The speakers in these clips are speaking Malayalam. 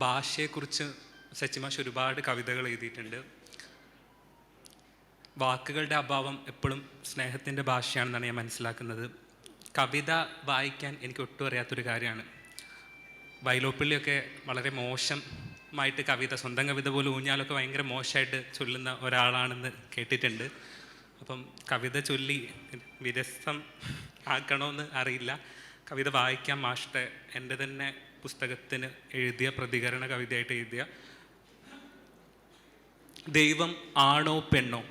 ഭാഷയെക്കുറിച്ച് സച്ചിമാഷ് ഒരുപാട് കവിതകൾ എഴുതിയിട്ടുണ്ട്. വാക്കുകളുടെ അഭാവം എപ്പോഴും സ്നേഹത്തിൻ്റെ ഭാഷയാണെന്നാണ് ഞാൻ മനസ്സിലാക്കുന്നത്. കവിത വായിക്കാൻ എനിക്ക് ഒട്ടും അറിയാത്തൊരു കാര്യമാണ്. വൈലോപ്പിള്ളിയൊക്കെ വളരെ മോശമായിട്ട് സ്വന്തം കവിത പോലും ഊഞ്ഞാലൊക്കെ ഭയങ്കര മോശമായിട്ട് ചൊല്ലുന്ന ഒരാളാണെന്ന് കേട്ടിട്ടുണ്ട്. അപ്പം കവിത ചൊല്ലി വിരസം ആക്കണമെന്ന് അറിയില്ല. കവിത വായിക്കാൻ മാഷ്ടെ എൻ്റെ തന്നെ പുസ്തകത്തിന് എഴുതിയ പ്രതികരണ കവിതയായിട്ട് എഴുതിയ ദൈവം ആണോ പെണ്ണോ?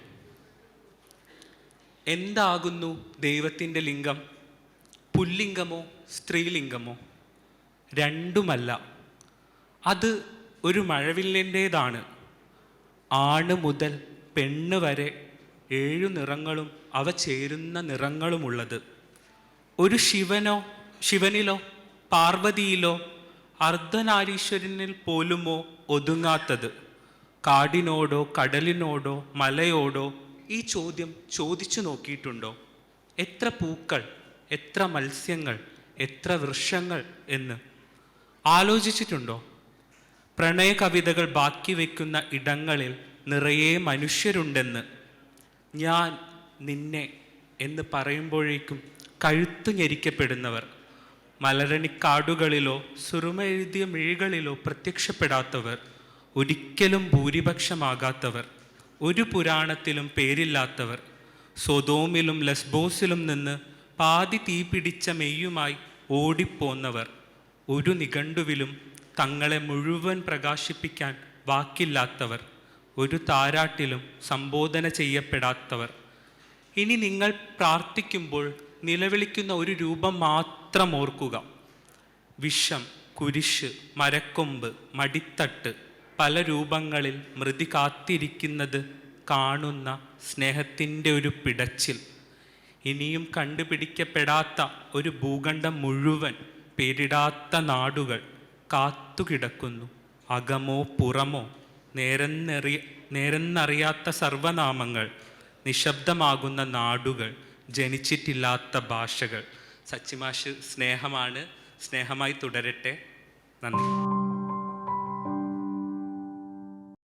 എന്താകുന്നു ദൈവത്തിൻ്റെ ലിംഗം? പുല്ലിംഗമോ സ്ത്രീലിംഗമോ? രണ്ടുമല്ല, അത് ഒരു മഴവില്ലിൻ്റേതാണ്. ആണ് മുതൽ പെണ്ണ് വരെ 7 നിറങ്ങളും അവ ചേരുന്ന നിറങ്ങളുമുള്ളത്. ഒരു ശിവനിലോ പാർവതിയിലോ അർദ്ധനാരീശ്വരനിൽ പോലുമോ ഒതുങ്ങാത്തത്. കാടിനോടോ കടലിനോടോ മലയോടോ ഈ ചോദ്യം ചോദിച്ചു നോക്കിയിട്ടുണ്ടോ? എത്ര പൂക്കൾ, എത്ര മത്സ്യങ്ങൾ, എത്ര വൃക്ഷങ്ങൾ എന്ന് ആലോചിച്ചിട്ടുണ്ടോ? പ്രണയ കവിതകൾ ബാക്കി വയ്ക്കുന്ന ഇടങ്ങളിൽ നിറയെ മനുഷ്യരുണ്ടെന്ന്. ഞാൻ നിന്നെ എന്ന് പറയുമ്പോഴേക്കും കഴുത്തു ഞെരിക്കപ്പെടുന്നവർ, മലരണിക്കാടുകളിലോ സുറുമ എഴുതിയ മിഴികളിലോ പ്രത്യക്ഷപ്പെടാത്തവർ, ഒരിക്കലും ഭൂരിപക്ഷമാകാത്തവർ, ഒരു പുരാണത്തിലും പേരില്ലാത്തവർ, സൊദോമിലും ലെസ്ബോസിലും നിന്ന് പാതി തീ പിടിച്ച മെയ്യുമായി ഓടിപ്പോന്നവർ, ഒരു നിഘണ്ടുവിലും തങ്ങളെ മുഴുവൻ പ്രകാശിപ്പിക്കാൻ വാക്കില്ലാത്തവർ, ഒരു താരാട്ടിലും സംബോധന ചെയ്യപ്പെടാത്തവർ. ഇനി നിങ്ങൾ പ്രാർത്ഥിക്കുമ്പോൾ നിലവിളിക്കുന്ന ഒരു രൂപം മാത്രം ഓർക്കുക. വിഷം, കുരിശ്, മരക്കൊമ്പ്, മടിത്തട്ട്, പല രൂപങ്ങളിൽ മൃതി കാത്തിരിക്കുന്നത് കാണുന്ന സ്നേഹത്തിൻ്റെ ഒരു പിടച്ചിൽ. ഇനിയും കണ്ടുപിടിക്കപ്പെടാത്ത ഒരു ഭൂഖണ്ഡം മുഴുവൻ, പേരിടാത്ത നാടുകൾ കാത്തുകിടക്കുന്നു. അകമോ പുറമോ നേരെന്നറിയാത്ത സർവനാമങ്ങൾ, നിശബ്ദമാകുന്ന നാടുകൾ, ജനിച്ചിട്ടില്ലാത്ത ഭാഷകൾ. സച്ചിമാഷ് സ്നേഹമാണ്, സ്നേഹമായി തുടരട്ടെ. നന്ദി.